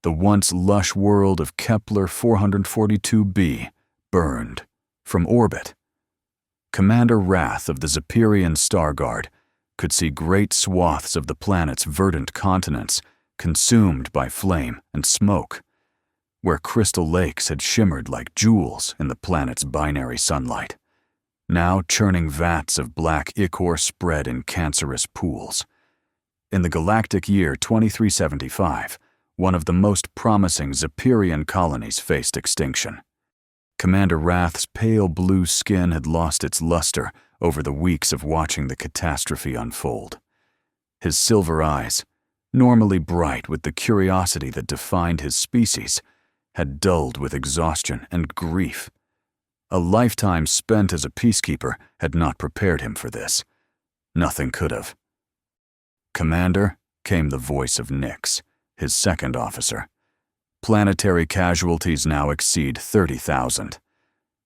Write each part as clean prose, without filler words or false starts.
The once lush world of Kepler 442b burned from orbit. Commander Wrath of the Zepyrian Star Guard could see great swaths of the planet's verdant continents consumed by flame and smoke, where crystal lakes had shimmered like jewels in the planet's binary sunlight, now churning vats of black ichor spread in cancerous pools. In the galactic year 2375, one of the most promising Zepyrian colonies faced extinction. Commander Wrath's pale blue skin had lost its luster over the weeks of watching the catastrophe unfold. His silver eyes, normally bright with the curiosity that defined his species, had dulled with exhaustion and grief. A lifetime spent as a peacekeeper had not prepared him for this. Nothing could have. "Commander," came the voice of Nix, his second officer. "Planetary casualties now exceed 30,000.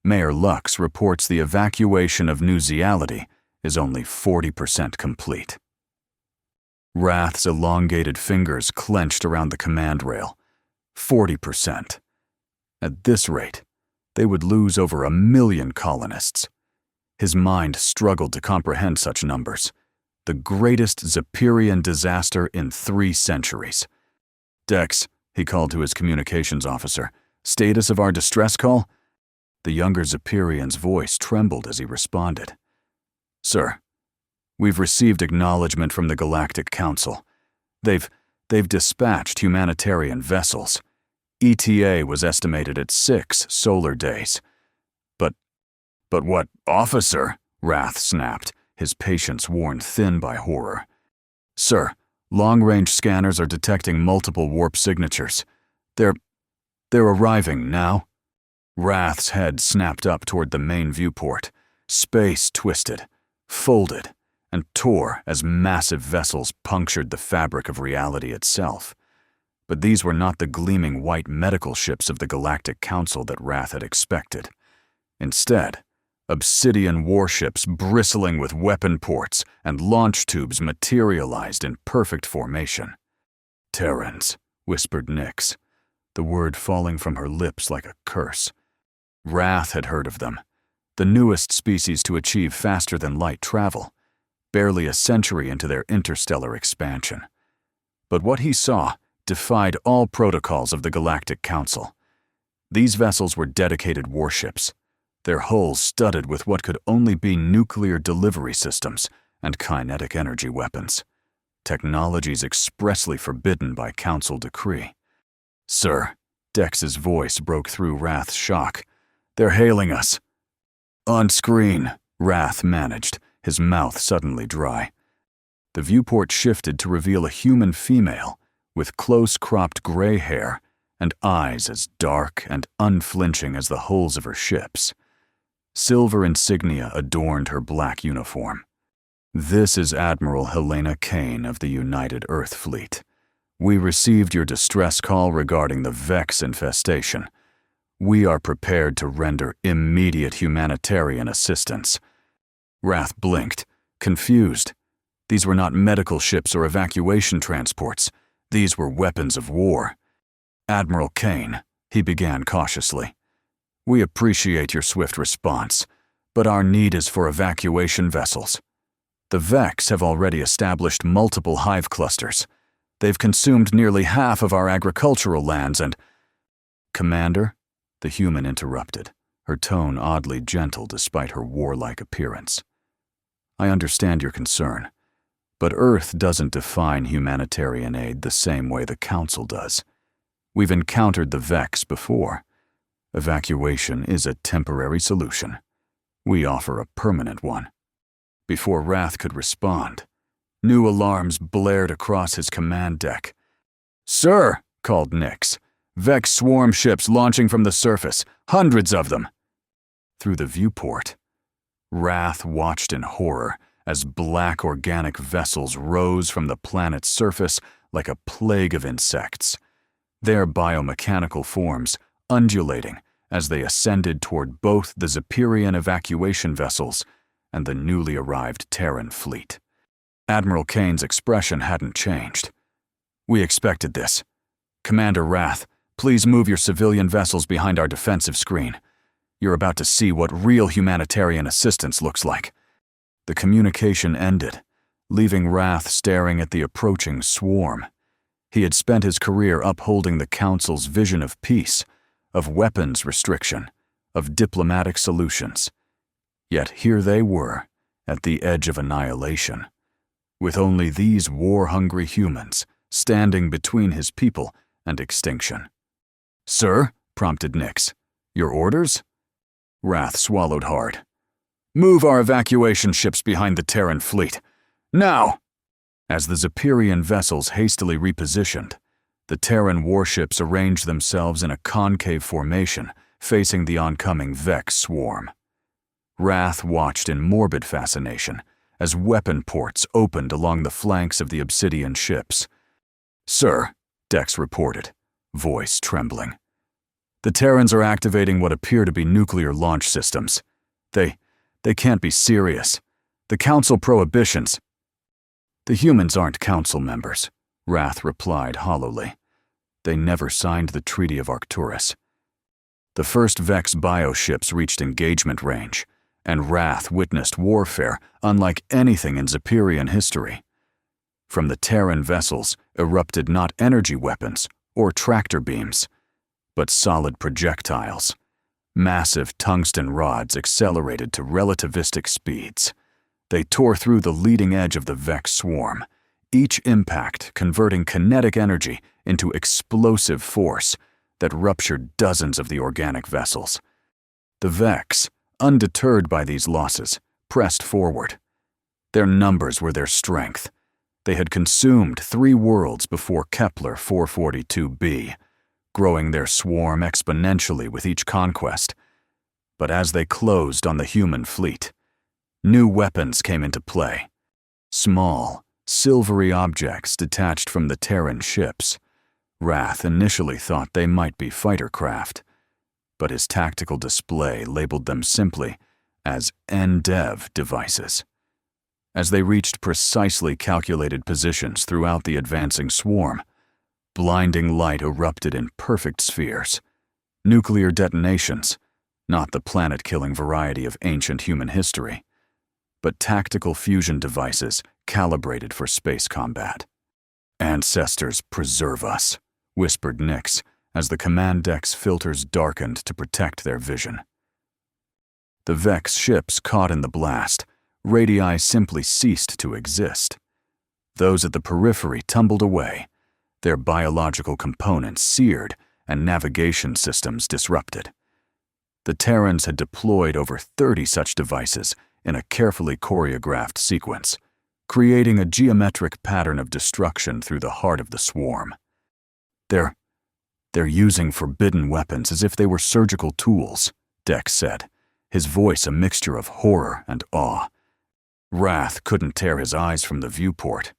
Mayor Lux reports the evacuation of New Zeality is only 40% complete." Wrath's elongated fingers clenched around the command rail. 40%. At this rate, they would lose over 1 million colonists. His mind struggled to comprehend such numbers. The greatest Zepyrian disaster in 3 centuries. "Dex," he called to his communications officer, "status of our distress call?" The younger Zepyrian's voice trembled as he responded. "Sir, we've received acknowledgement from the Galactic Council. They've dispatched humanitarian vessels. ETA was estimated at 6 solar days. But what, officer?" Wrath snapped, his patience worn thin by horror. "Sir, long-range scanners are detecting multiple warp signatures. They're arriving now." Wrath's head snapped up toward the main viewport. Space twisted, folded, and tore as massive vessels punctured the fabric of reality itself. But these were not the gleaming white medical ships of the Galactic Council that Wrath had expected. Instead, obsidian warships bristling with weapon ports and launch tubes materialized in perfect formation. "Terrans," whispered Nix, the word falling from her lips like a curse. Wrath had heard of them, the newest species to achieve faster-than-light travel, barely a century into their interstellar expansion. But what he saw defied all protocols of the Galactic Council. These vessels were dedicated warships, their hulls studded with what could only be nuclear delivery systems and kinetic energy weapons, technologies expressly forbidden by Council decree. "Sir," Dex's voice broke through Wrath's shock, "they're hailing us." "On screen," Wrath managed, his mouth suddenly dry. The viewport shifted to reveal a human female with close-cropped gray hair and eyes as dark and unflinching as the hulls of her ships. Silver insignia adorned her black uniform. "This is Admiral Helena Kane of the United Earth Fleet. We received your distress call regarding the Vex infestation. We are prepared to render immediate humanitarian assistance." Wrath blinked, confused. These were not medical ships or evacuation transports. These were weapons of war. "Admiral Kane," he began cautiously, "we appreciate your swift response, but our need is for evacuation vessels. The Vex have already established multiple hive clusters. They've consumed nearly half of our agricultural lands and—" "Commander," the human interrupted, her tone oddly gentle despite her warlike appearance. "I understand your concern, but Earth doesn't define humanitarian aid the same way the Council does. We've encountered the Vex before. Evacuation is a temporary solution. We offer a permanent one." Before Wrath could respond, new alarms blared across his command deck. "Sir," called Nix, "Vex swarm ships launching from the surface, hundreds of them." Through the viewport, Wrath watched in horror as black organic vessels rose from the planet's surface like a plague of insects, their biomechanical forms undulating as they ascended toward both the Zepyrian evacuation vessels and the newly arrived Terran fleet. Admiral Kane's expression hadn't changed. "We expected this. Commander Wrath, please move your civilian vessels behind our defensive screen. You're about to see what real humanitarian assistance looks like. The communication ended, leaving Wrath staring at the approaching swarm. He had spent his career upholding the Council's vision of peace, of weapons restriction, of diplomatic solutions. Yet here they were, at the edge of annihilation, with only these war-hungry humans standing between his people and extinction. "Sir," prompted Nix, "your orders?" Wrath swallowed hard. "Move our evacuation ships behind the Terran fleet. Now!" As the Zephyrian vessels hastily repositioned, the Terran warships arranged themselves in a concave formation facing the oncoming Vex swarm. Wrath watched in morbid fascination as weapon ports opened along the flanks of the Obsidian ships. "Sir," Dex reported, voice trembling, "the Terrans are activating what appear to be nuclear launch systems. They can't be serious. The Council prohibitions—" "The humans aren't Council members," Wrath replied hollowly. "They never signed the Treaty of Arcturus." The first Vex bioships reached engagement range, and Wrath witnessed warfare unlike anything in Zephyrian history. From the Terran vessels erupted not energy weapons or tractor beams, but solid projectiles. Massive tungsten rods accelerated to relativistic speeds. They tore through the leading edge of the Vex swarm, each impact converting kinetic energy into explosive force that ruptured dozens of the organic vessels. The Vex, undeterred by these losses, pressed forward. Their numbers were their strength. They had consumed 3 worlds before Kepler 442b, growing their swarm exponentially with each conquest. But as they closed on the human fleet, new weapons came into play. Small, silvery objects detached from the Terran ships. Wrath initially thought they might be fighter craft, but his tactical display labeled them simply as NDEV devices. As they reached precisely calculated positions throughout the advancing swarm, blinding light erupted in perfect spheres. Nuclear detonations, not the planet-killing variety of ancient human history, but tactical fusion devices calibrated for space combat. "Ancestors preserve us," whispered Nix as the command deck's filters darkened to protect their vision. The Vex ships caught in the blast, radii simply ceased to exist. Those at the periphery tumbled away, their biological components seared and navigation systems disrupted. The Terrans had deployed over 30 such devices in a carefully choreographed sequence, creating a geometric pattern of destruction through the heart of the swarm. They're using forbidden weapons as if they were surgical tools," Dex said, his voice a mixture of horror and awe. Wrath couldn't tear his eyes from the viewport.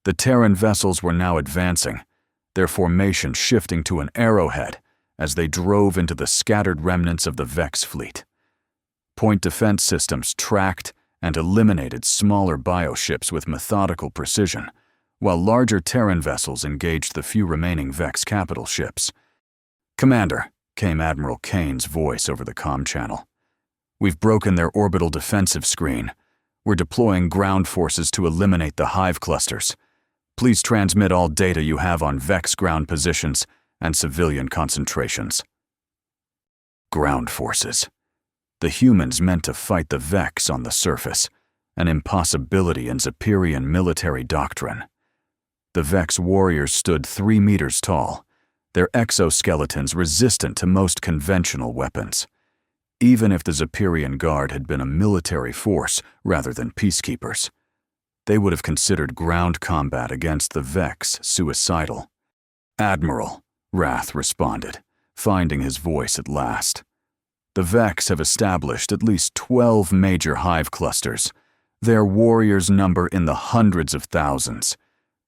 The Terran vessels were now advancing, their formation shifting to an arrowhead as they drove into the scattered remnants of the Vex fleet. Point defense systems tracked and eliminated smaller bioships with methodical precision, while larger Terran vessels engaged the few remaining Vex capital ships. "Commander," came Admiral Kane's voice over the comm channel, "we've broken their orbital defensive screen. We're deploying ground forces to eliminate the hive clusters. Please transmit all data you have on Vex ground positions and civilian concentrations." Ground forces. The humans meant to fight the Vex on the surface, an impossibility in Zephyrian military doctrine. The Vex warriors stood 3 meters tall, their exoskeletons resistant to most conventional weapons. Even if the Zephyrian Guard had been a military force rather than peacekeepers, they would have considered ground combat against the Vex suicidal. "Admiral," Wrath responded, finding his voice at last. "The Vex have established at least 12 major hive clusters. Their warriors number in the hundreds of thousands.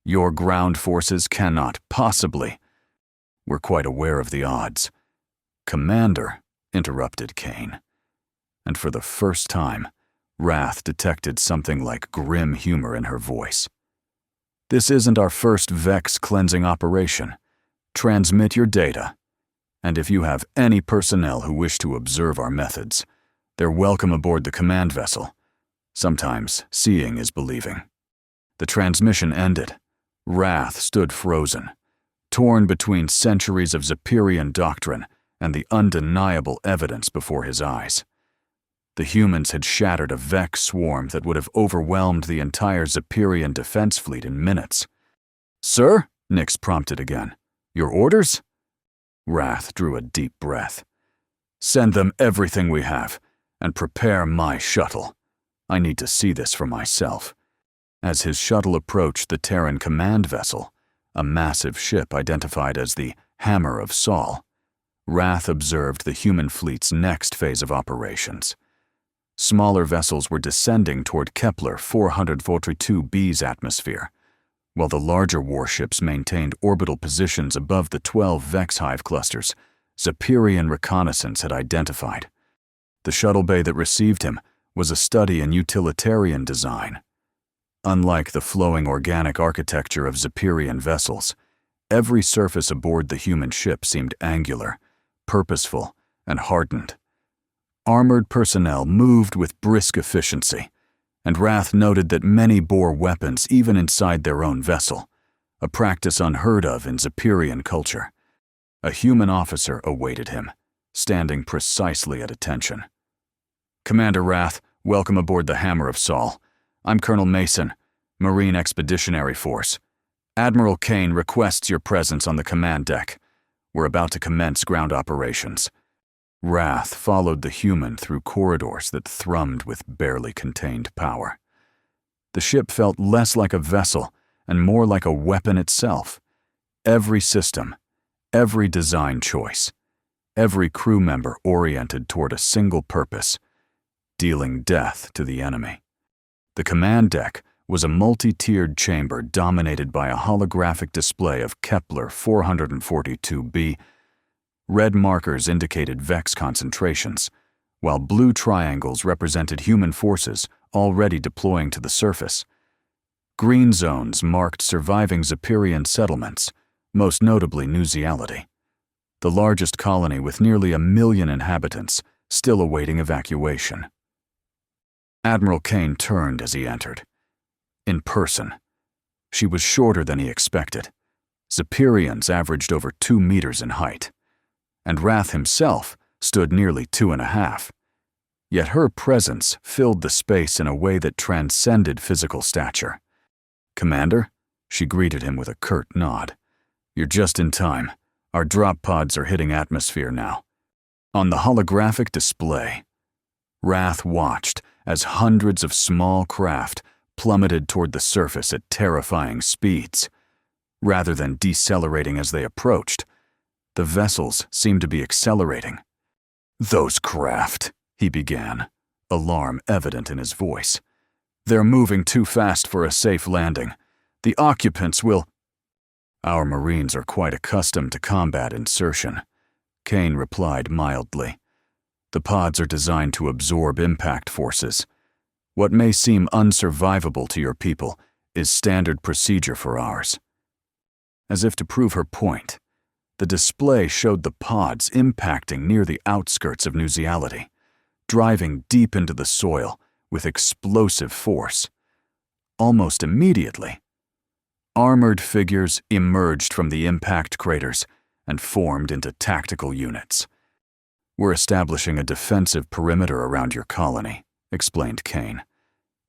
Your ground forces cannot possibly—" "We're quite aware of the odds." "Commander," interrupted Kane. And for the first time, Wrath detected something like grim humor in her voice. "This isn't our first Vex cleansing operation. Transmit your data, and if you have any personnel who wish to observe our methods, they're welcome aboard the command vessel. Sometimes seeing is believing." The transmission ended. Wrath stood frozen, torn between centuries of Zephyrian doctrine and the undeniable evidence before his eyes. The humans had shattered a Vex swarm that would have overwhelmed the entire Zephyrian defense fleet in minutes. "Sir?" Nix prompted again. "Your orders?" Wrath drew a deep breath. "Send them everything we have, and prepare my shuttle. I need to see this for myself." As his shuttle approached the Terran command vessel, a massive ship identified as the Hammer of Sol, Wrath observed the human fleet's next phase of operations. Smaller vessels were descending toward Kepler 442b's atmosphere, while the larger warships maintained orbital positions above the 12 Vex hive clusters Zephyrian reconnaissance had identified. The shuttle bay that received him was a study in utilitarian design. Unlike the flowing organic architecture of Zephyrian vessels, every surface aboard the human ship seemed angular, purposeful, and hardened. Armored personnel moved with brisk efficiency, and Wrath noted that many bore weapons even inside their own vessel, a practice unheard of in Zephyrian culture. A human officer awaited him, standing precisely at attention. "Commander Wrath, welcome aboard the Hammer of Sol. I'm Colonel Mason, Marine Expeditionary Force. Admiral Kane requests your presence on the command deck. We're about to commence ground operations." Wrath followed the human through corridors that thrummed with barely contained power. The ship felt less like a vessel and more like a weapon itself. Every system, every design choice, every crew member oriented toward a single purpose: dealing death to the enemy. The command deck was a multi-tiered chamber dominated by a holographic display of Kepler 442b. Red markers indicated Vex concentrations, while blue triangles represented human forces already deploying to the surface. Green zones marked surviving Zephyrian settlements, most notably Nuziality, the largest colony with nearly 1 million inhabitants still awaiting evacuation. Admiral Kane turned as he entered. In person, she was shorter than he expected. Zephyrians averaged over 2 meters in height, and Wrath himself stood nearly 2.5. Yet her presence filled the space in a way that transcended physical stature. "Commander?" She greeted him with a curt nod. "You're just in time. Our drop pods are hitting atmosphere now." On the holographic display, Wrath watched as hundreds of small craft plummeted toward the surface at terrifying speeds. Rather than decelerating as they approached, the vessels seemed to be accelerating. "Those craft," he began, alarm evident in his voice. "They're moving too fast for a safe landing. The occupants will—" "Our Marines are quite accustomed to combat insertion," Kane replied mildly. "The pods are designed to absorb impact forces. What may seem unsurvivable to your people is standard procedure for ours." As if to prove her point, the display showed the pods impacting near the outskirts of Nuziality, driving deep into the soil with explosive force. Almost immediately, armored figures emerged from the impact craters and formed into tactical units. "We're establishing a defensive perimeter around your colony," explained Kane.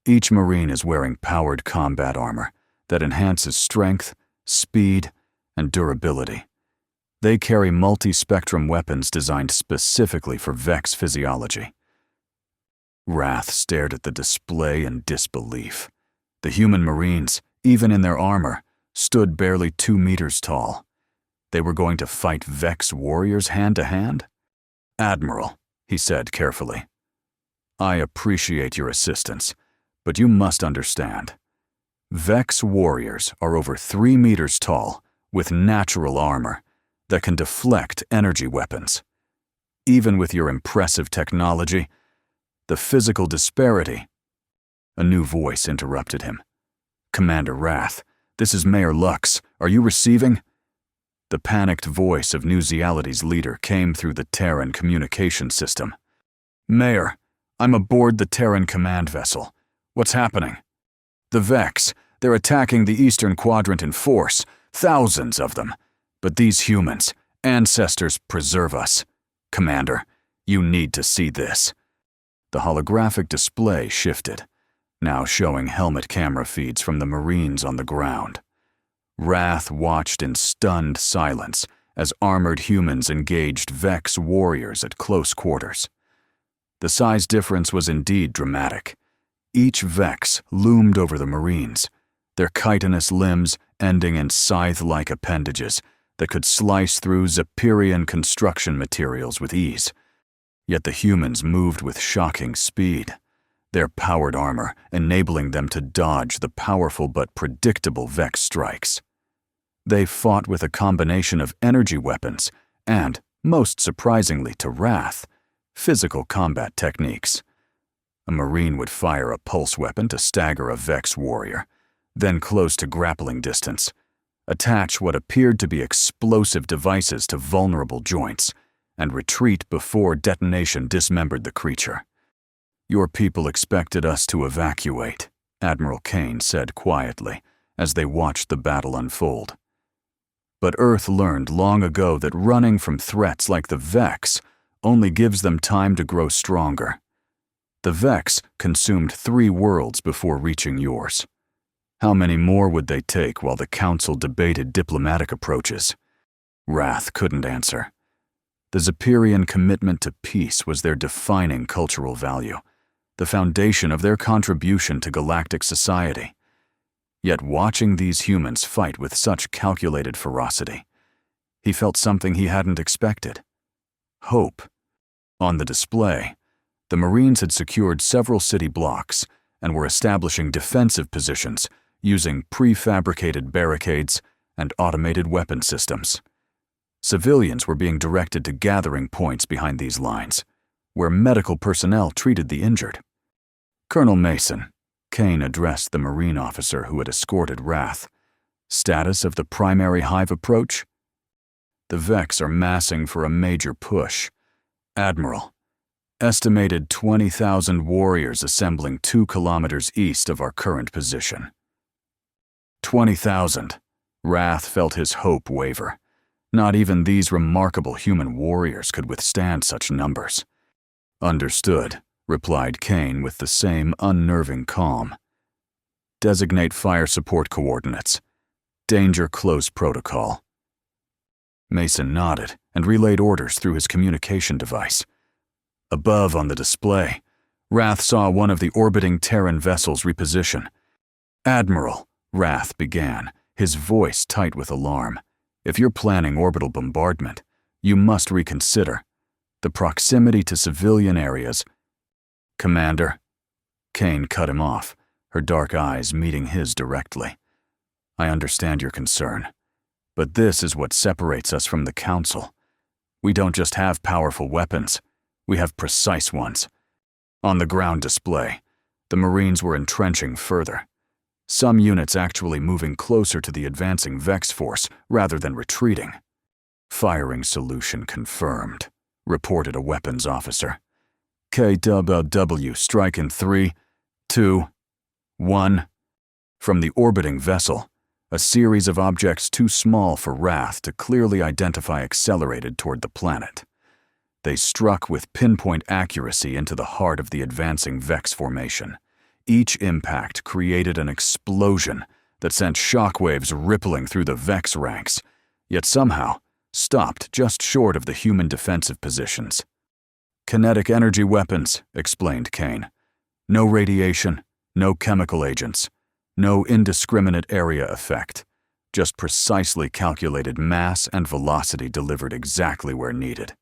"Each Marine is wearing powered combat armor that enhances strength, speed, and durability. They carry multi-spectrum weapons designed specifically for Vex physiology." Wrath stared at the display in disbelief. The human Marines, even in their armor, stood barely 2 meters tall. They were going to fight Vex warriors hand to hand? "Admiral," he said carefully, "I appreciate your assistance, but you must understand. Vex warriors are over 3 meters tall with natural armor that can deflect energy weapons. Even with your impressive technology, the physical disparity—" A new voice interrupted him. "Commander Wrath, this is Mayor Lux. Are you receiving?" The panicked voice of New Zeality's leader came through the Terran communication system. "Mayor, I'm aboard the Terran command vessel. What's happening?" "The Vex. They're attacking the eastern quadrant in force, thousands of them. But these humans, ancestors preserve us. Commander, you need to see this." The holographic display shifted, now showing helmet camera feeds from the Marines on the ground. Wrath watched in stunned silence as armored humans engaged Vex warriors at close quarters. The size difference was indeed dramatic. Each Vex loomed over the Marines, their chitinous limbs ending in scythe-like appendages that could slice through Zephyrian construction materials with ease. Yet the humans moved with shocking speed, their powered armor enabling them to dodge the powerful but predictable Vex strikes. They fought with a combination of energy weapons and, most surprisingly to Wrath, physical combat techniques. A Marine would fire a pulse weapon to stagger a Vex warrior, then close to grappling distance, attach what appeared to be explosive devices to vulnerable joints, and retreat before detonation dismembered the creature. "Your people expected us to evacuate," Admiral Kane said quietly as they watched the battle unfold. But Earth learned long ago that running from threats like the Vex only gives them time to grow stronger. The Vex consumed 3 worlds before reaching yours. How many more would they take while the Council debated diplomatic approaches? Wrath couldn't answer. The Zephyrian commitment to peace was their defining cultural value, the foundation of their contribution to galactic society. Yet watching these humans fight with such calculated ferocity, he felt something he hadn't expected. Hope. On the display, the Marines had secured several city blocks and were establishing defensive positions using prefabricated barricades and automated weapon systems. Civilians were being directed to gathering points behind these lines, where medical personnel treated the injured. "Colonel Mason," Kane addressed the Marine officer who had escorted Wrath. "Status of the primary hive approach?" "The Vex are massing for a major push. Admiral, estimated 20,000 warriors assembling 2 kilometers east of our current position." 20,000. Wrath felt his hope waver. Not even these remarkable human warriors could withstand such numbers. "Understood," replied Kane with the same unnerving calm. "Designate fire support coordinates. Danger close protocol." Mason nodded and relayed orders through his communication device. Above on the display, Wrath saw one of the orbiting Terran vessels reposition. "Admiral," Wrath began, his voice tight with alarm, "if you're planning orbital bombardment, you must reconsider. The proximity to civilian areas—" "Commander," Kane cut him off, her dark eyes meeting his directly. "I understand your concern, but this is what separates us from the Council. We don't just have powerful weapons, we have precise ones." On the ground display, the Marines were entrenching further, some units actually moving closer to the advancing Vex force rather than retreating. "Firing solution confirmed," reported a weapons officer. "KWW strike in 3, 2, 1. From the orbiting vessel, a series of objects too small for Wrath to clearly identify accelerated toward the planet. They struck with pinpoint accuracy into the heart of the advancing Vex formation. Each impact created an explosion that sent shockwaves rippling through the Vex ranks, yet somehow stopped just short of the human defensive positions. "Kinetic energy weapons," explained Kane. "No radiation, no chemical agents, no indiscriminate area effect, just precisely calculated mass and velocity delivered exactly where needed."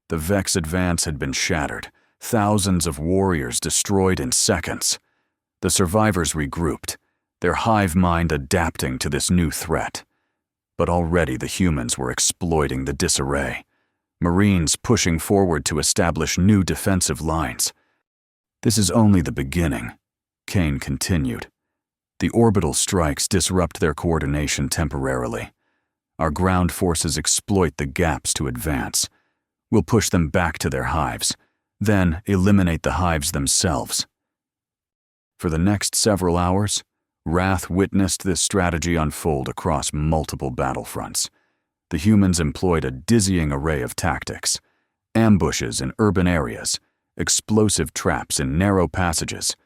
The Vex advance had been shattered, thousands of warriors destroyed in seconds. The survivors regrouped, their hive mind adapting to this new threat. But already the humans were exploiting the disarray, Marines pushing forward to establish new defensive lines. "This is only the beginning," Kane continued. "The orbital strikes disrupt their coordination temporarily, Our ground forces exploit the gaps to advance. We'll push them back to their hives, then eliminate the hives themselves. For the next several hours, Wrath witnessed this strategy unfold across multiple battlefronts. The humans employed a dizzying array of tactics: ambushes in urban areas, explosive traps in narrow passages,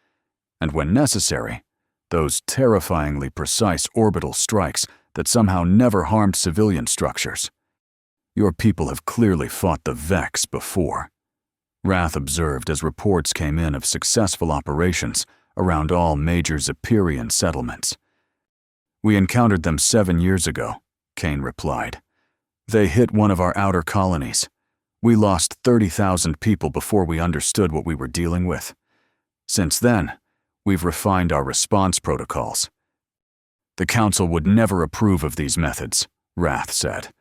and when necessary, those terrifyingly precise orbital strikes that somehow never harmed civilian structures. Your people have clearly fought the Vex before, Wrath observed as reports came in of successful operations around all major Zepyrian settlements. We encountered them 7 years ago, Kane replied. They hit one of our outer colonies. We lost 30,000 people before we understood what we were dealing with. Since then, we've refined our response protocols. The Council would never approve of these methods, Wrath said,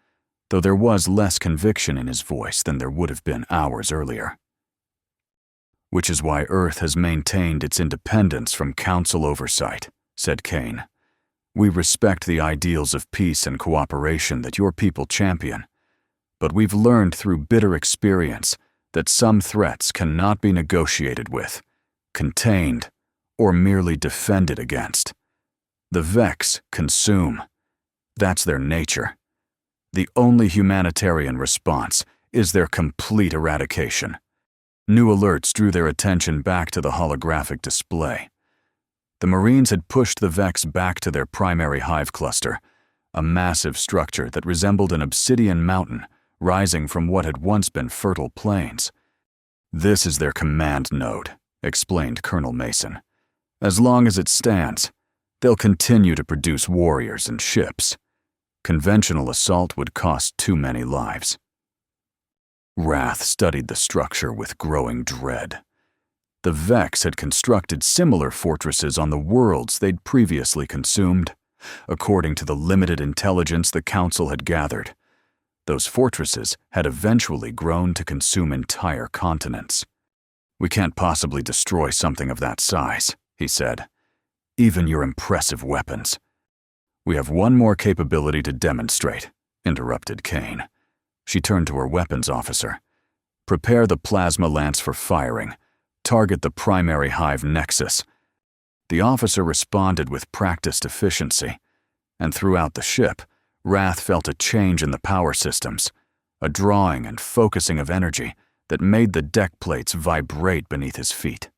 though there was less conviction in his voice than there would have been hours earlier. Which is why Earth has maintained its independence from Council oversight, said Kane. We respect the ideals of peace and cooperation that your people champion, but we've learned through bitter experience that some threats cannot be negotiated with, contained, or merely defended against. The Vex consume. That's their nature. The only humanitarian response is their complete eradication. New alerts drew their attention back to the holographic display. The Marines had pushed the Vex back to their primary hive cluster, a massive structure that resembled an obsidian mountain rising from what had once been fertile plains. This is their command node, explained Colonel Mason. As long as it stands, they'll continue to produce warriors and ships. Conventional assault would cost too many lives. Wrath studied the structure with growing dread. The Vex had constructed similar fortresses on the worlds they'd previously consumed, according to the limited intelligence the Council had gathered. Those fortresses had eventually grown to consume entire continents. We can't possibly destroy something of that size, he said. Even your impressive weapons. We have one more capability to demonstrate, interrupted Kane. She turned to her weapons officer. Prepare the plasma lance for firing. Target the primary hive nexus. The officer responded with practiced efficiency, and throughout the ship, Wrath felt a change in the power systems, a drawing and focusing of energy that made the deck plates vibrate beneath his feet.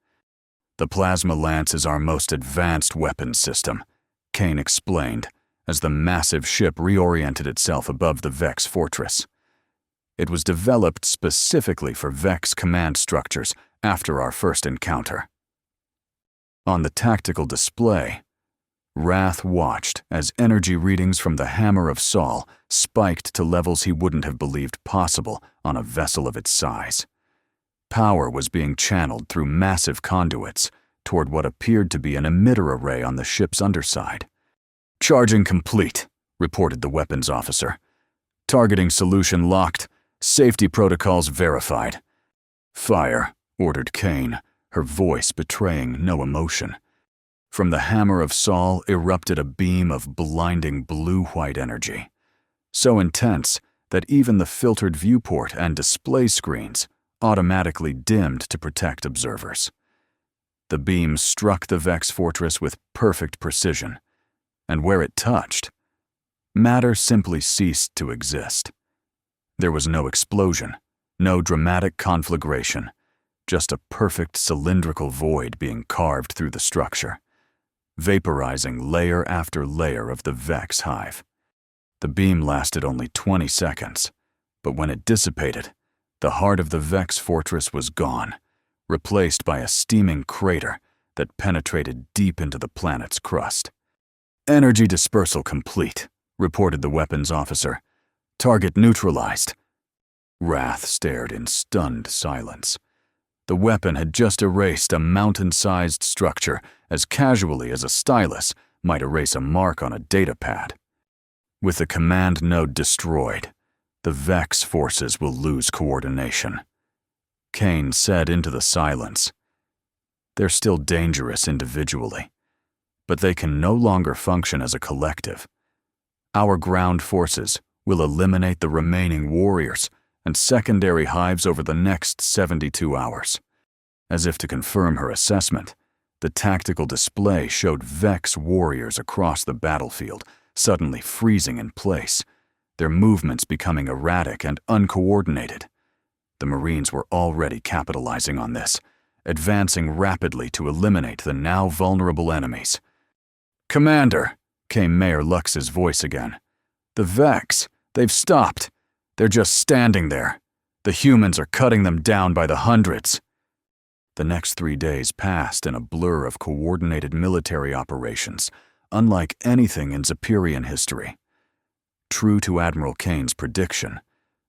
The plasma lance is our most advanced weapons system, Kane explained as the massive ship reoriented itself above the Vex fortress. It was developed specifically for Vex command structures after our first encounter. On the tactical display, Wrath watched as energy readings from the Hammer of Sol spiked to levels he wouldn't have believed possible on a vessel of its size. Power was being channeled through massive conduits toward what appeared to be an emitter array on the ship's underside. Charging complete, reported the weapons officer. Targeting solution locked. Safety protocols verified. Fire, ordered Kane, her voice betraying no emotion. From the Hammer of Sol erupted a beam of blinding blue-white energy, so intense that even the filtered viewport and display screens automatically dimmed to protect observers. The beam struck the Vex fortress with perfect precision, and where it touched, matter simply ceased to exist. There was no explosion, no dramatic conflagration, just a perfect cylindrical void being carved through the structure, vaporizing layer after layer of the Vex hive. The beam lasted only 20 seconds, but when it dissipated, the heart of the Vex fortress was gone, replaced by a steaming crater that penetrated deep into the planet's crust. Energy dispersal complete, reported the weapons officer. Target neutralized. Wrath stared in stunned silence. The weapon had just erased a mountain-sized structure as casually as a stylus might erase a mark on a datapad. With the command node destroyed, the Vex forces will lose coordination. Kane said into the silence. They're still dangerous individually, but they can no longer function as a collective. Our ground forces will eliminate the remaining warriors and secondary hives over the next 72 hours. As if to confirm her assessment, the tactical display showed Vex warriors across the battlefield, suddenly freezing in place, their movements becoming erratic and uncoordinated. The Marines were already capitalizing on this, advancing rapidly to eliminate the now vulnerable enemies. "Commander," came Mayor Lux's voice again. "The Vex, they've stopped. They're just standing there. The humans are cutting them down by the hundreds." The next 3 days passed in a blur of coordinated military operations, unlike anything in Zepyrian history. True to Admiral Kane's prediction,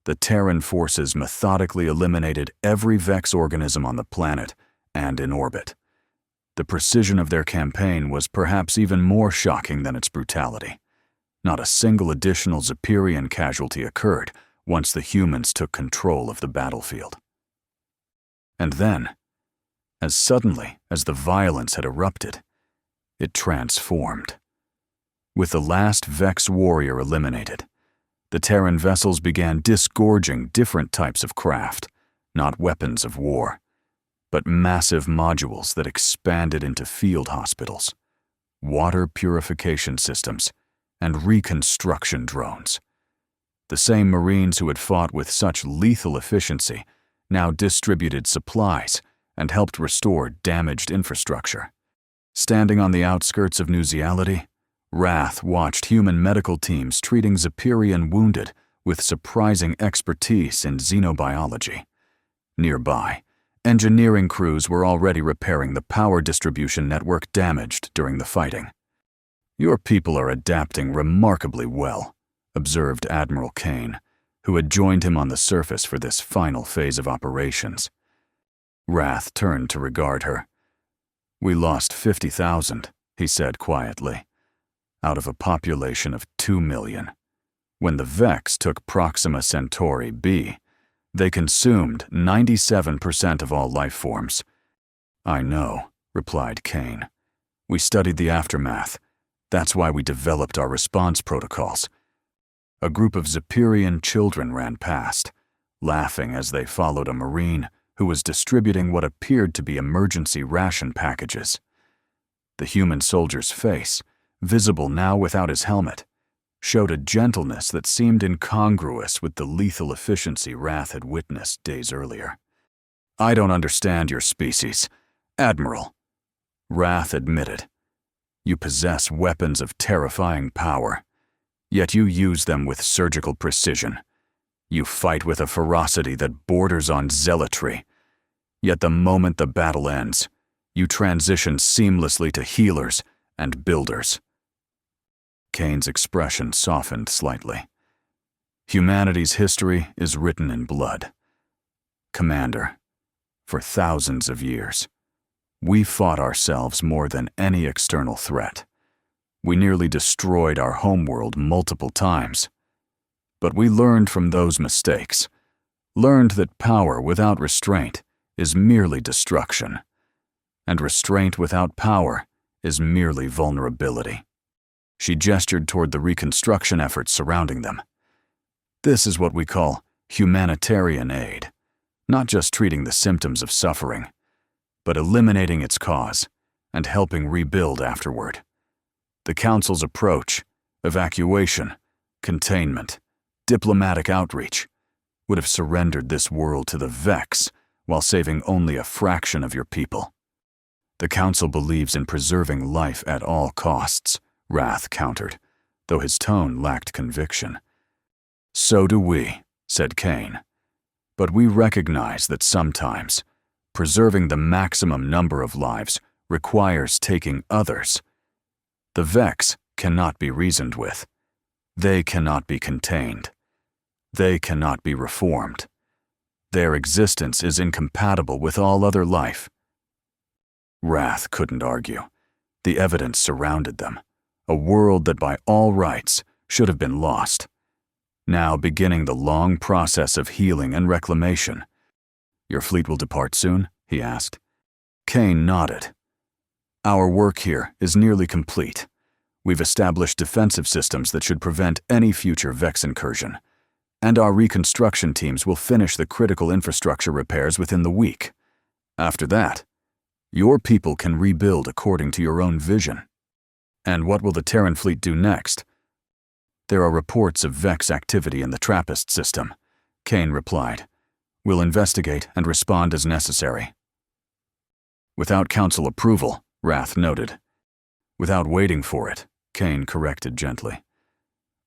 the Terran forces methodically eliminated every Vex organism on the planet and in orbit. The precision of their campaign was perhaps even more shocking than its brutality. Not a single additional Zepyrian casualty occurred once the humans took control of the battlefield. And then, as suddenly as the violence had erupted, it transformed. With the last Vex warrior eliminated, the Terran vessels began disgorging different types of craft, not weapons of war, but massive modules that expanded into field hospitals, water purification systems, and reconstruction drones. The same Marines who had fought with such lethal efficiency now distributed supplies and helped restore damaged infrastructure. Standing on the outskirts of Newsiality, Wrath watched human medical teams treating Zepyrian wounded with surprising expertise in xenobiology. Nearby, engineering crews were already repairing the power distribution network damaged during the fighting. "Your people are adapting remarkably well," observed Admiral Kane, who had joined him on the surface for this final phase of operations. Wrath turned to regard her. "We lost 50,000, he said quietly, out of a population of 2 million. When the Vex took Proxima Centauri B, they consumed 97% of all life forms." "I know," replied Kane. "We studied the aftermath. That's why we developed our response protocols." A group of Zepyrian children ran past, laughing as they followed a Marine who was distributing what appeared to be emergency ration packages. The human soldier's face, visible now without his helmet, showed a gentleness that seemed incongruous with the lethal efficiency Wrath had witnessed days earlier. "I don't understand your species, Admiral," Wrath admitted. "You possess weapons of terrifying power, yet you use them with surgical precision. You fight with a ferocity that borders on zealotry, yet the moment the battle ends, you transition seamlessly to healers and builders." Kane's expression softened slightly. "Humanity's history is written in blood. Commander, for thousands of years, we fought ourselves more than any external threat. We nearly destroyed our homeworld multiple times. But we learned from those mistakes, learned that power without restraint is merely destruction, and restraint without power is merely vulnerability." She gestured toward the reconstruction efforts surrounding them. "This is what we call humanitarian aid, not just treating the symptoms of suffering, but eliminating its cause and helping rebuild afterward. The Council's approach, evacuation, containment, diplomatic outreach, would have surrendered this world to the Vex while saving only a fraction of your people. The Council believes in preserving life at all costs," Wrath countered, though his tone lacked conviction. "So do we," said Kane. "But we recognize that sometimes preserving the maximum number of lives requires taking others. The Vex cannot be reasoned with. They cannot be contained. They cannot be reformed. Their existence is incompatible with all other life." Wrath couldn't argue. The evidence surrounded them. A world that by all rights should have been lost. Now beginning the long process of healing and reclamation. "Your fleet will depart soon?" he asked. Kane nodded. "Our work here is nearly complete. We've established defensive systems that should prevent any future Vex incursion. And our reconstruction teams will finish the critical infrastructure repairs within the week. After that, your people can rebuild according to your own vision. And what will the Terran fleet do next? There are reports of Vex activity in the Trappist system, Kane replied. We'll investigate and respond as necessary. Without Council approval, Wrath noted. Without waiting for it, Kane corrected gently.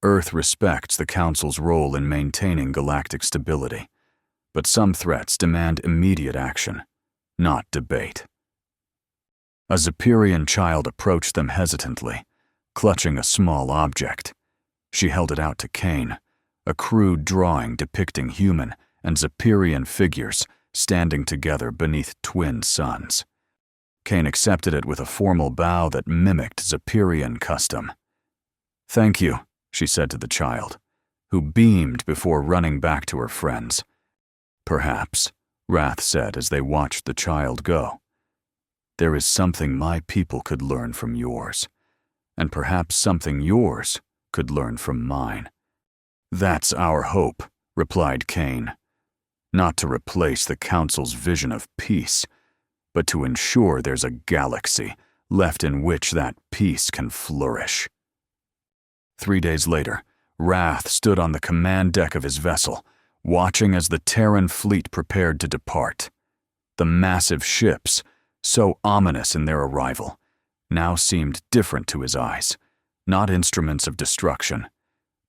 Earth respects the Council's role in maintaining galactic stability, but some threats demand immediate action, not debate. A Zepyrian child approached them hesitantly, clutching a small object. She held it out to Kane, a crude drawing depicting human and Zepyrian figures standing together beneath twin suns. Kane accepted it with a formal bow that mimicked Zepyrian custom. Thank you, she said to the child, who beamed before running back to her friends. Perhaps, Wrath said as they watched the child go. There is something my people could learn from yours, and perhaps something yours could learn from mine. That's our hope, replied Kane. Not to replace the Council's vision of peace, but to ensure there's a galaxy left in which that peace can flourish. 3 days later, Wrath stood on the command deck of his vessel, watching as the Terran fleet prepared to depart. The massive ships, so ominous in their arrival, now seemed different to his eyes, not instruments of destruction,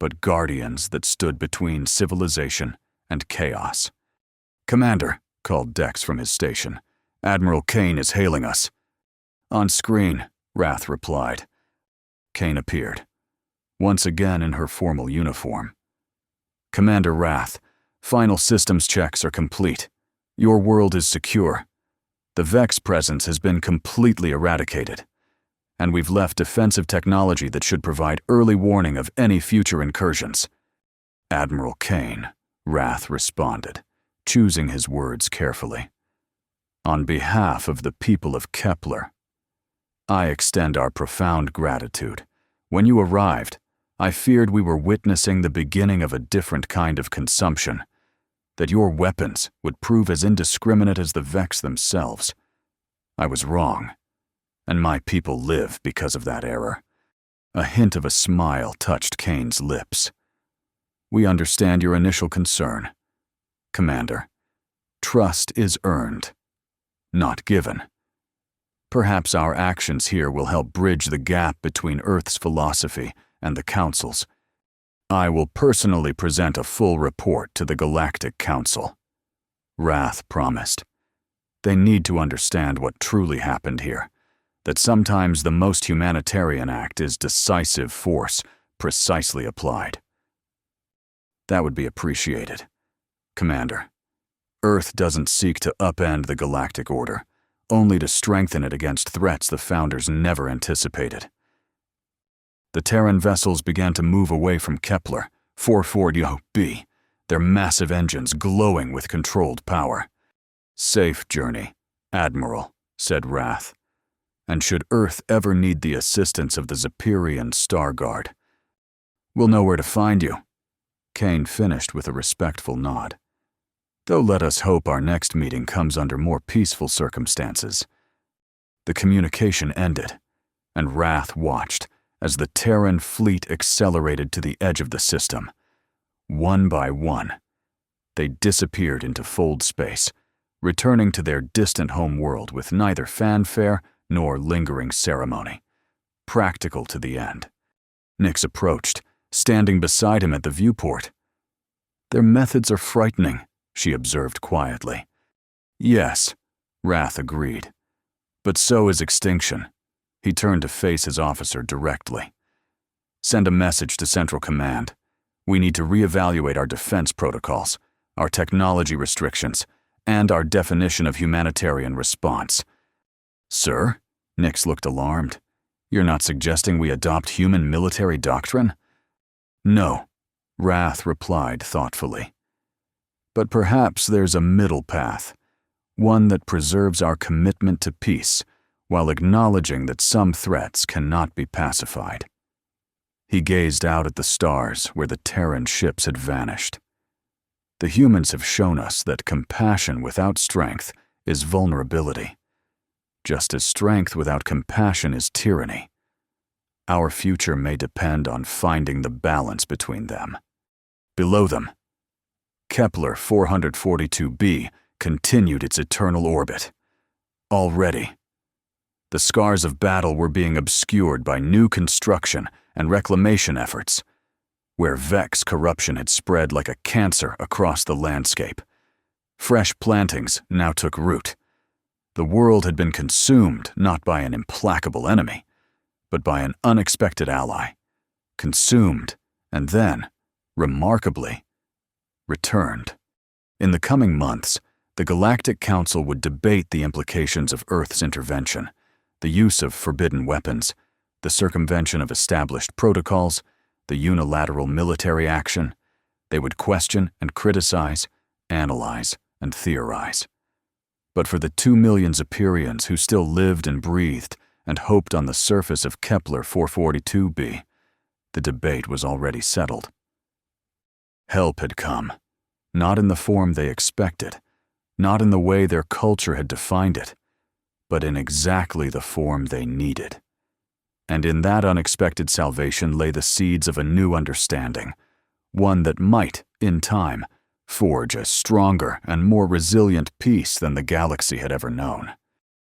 but guardians that stood between civilization and chaos. Commander, called Dex from his station. Admiral Kane is hailing us. On screen, Wrath replied. Kane appeared, once again in her formal uniform. Commander Wrath, final systems checks are complete. Your world is secure. The Vex presence has been completely eradicated, and we've left defensive technology that should provide early warning of any future incursions. Admiral Kane, Wrath responded, choosing his words carefully. On behalf of the people of Kepler, I extend our profound gratitude. When you arrived, I feared we were witnessing the beginning of a different kind of consumption, that your weapons would prove as indiscriminate as the Vex themselves. I was wrong, and my people live because of that error. A hint of a smile touched Kane's lips. We understand your initial concern. Commander, trust is earned, not given. Perhaps our actions here will help bridge the gap between Earth's philosophy and the Council's. I will personally present a full report to the Galactic Council. Wrath promised. They need to understand what truly happened here, that sometimes the most humanitarian act is decisive force precisely applied. That would be appreciated. Commander, Earth doesn't seek to upend the galactic order, only to strengthen it against threats the Founders never anticipated. The Terran vessels began to move away from Kepler, 440B, their massive engines glowing with controlled power. Safe journey, Admiral, said Wrath. And should Earth ever need the assistance of the Zepyrian Star Guard, we'll know where to find you. Kane finished with a respectful nod. Though let us hope our next meeting comes under more peaceful circumstances. The communication ended, and Wrath watched as the Terran fleet accelerated to the edge of the system. One by one, they disappeared into fold space, returning to their distant home world with neither fanfare nor lingering ceremony. Practical to the end. Nix approached, standing beside him at the viewport. Their methods are frightening, she observed quietly. Yes, Wrath agreed. But so is extinction. He turned to face his officer directly. Send a message to Central Command. We need to reevaluate our defense protocols, our technology restrictions, and our definition of humanitarian response. Sir? Nix looked alarmed. You're not suggesting we adopt human military doctrine? No, Wrath replied thoughtfully. But perhaps there's a middle path, one that preserves our commitment to peace, while acknowledging that some threats cannot be pacified. He gazed out at the stars where the Terran ships had vanished. The humans have shown us that compassion without strength is vulnerability, just as strength without compassion is tyranny. Our future may depend on finding the balance between them. Below them, Kepler 442b continued its eternal orbit. Already, the scars of battle were being obscured by new construction and reclamation efforts. Where Vex corruption had spread like a cancer across the landscape, fresh plantings now took root. The world had been consumed not by an implacable enemy, but by an unexpected ally. Consumed, and then, remarkably, returned. In the coming months, the Galactic Council would debate the implications of Earth's intervention, the use of forbidden weapons, the circumvention of established protocols, the unilateral military action. They would question and criticize, analyze and theorize. But for the 2 million Zephyrians who still lived and breathed and hoped on the surface of Kepler 442b, the debate was already settled. Help had come, not in the form they expected, not in the way their culture had defined it, but in exactly the form they needed. And in that unexpected salvation lay the seeds of a new understanding, one that might, in time, forge a stronger and more resilient peace than the galaxy had ever known.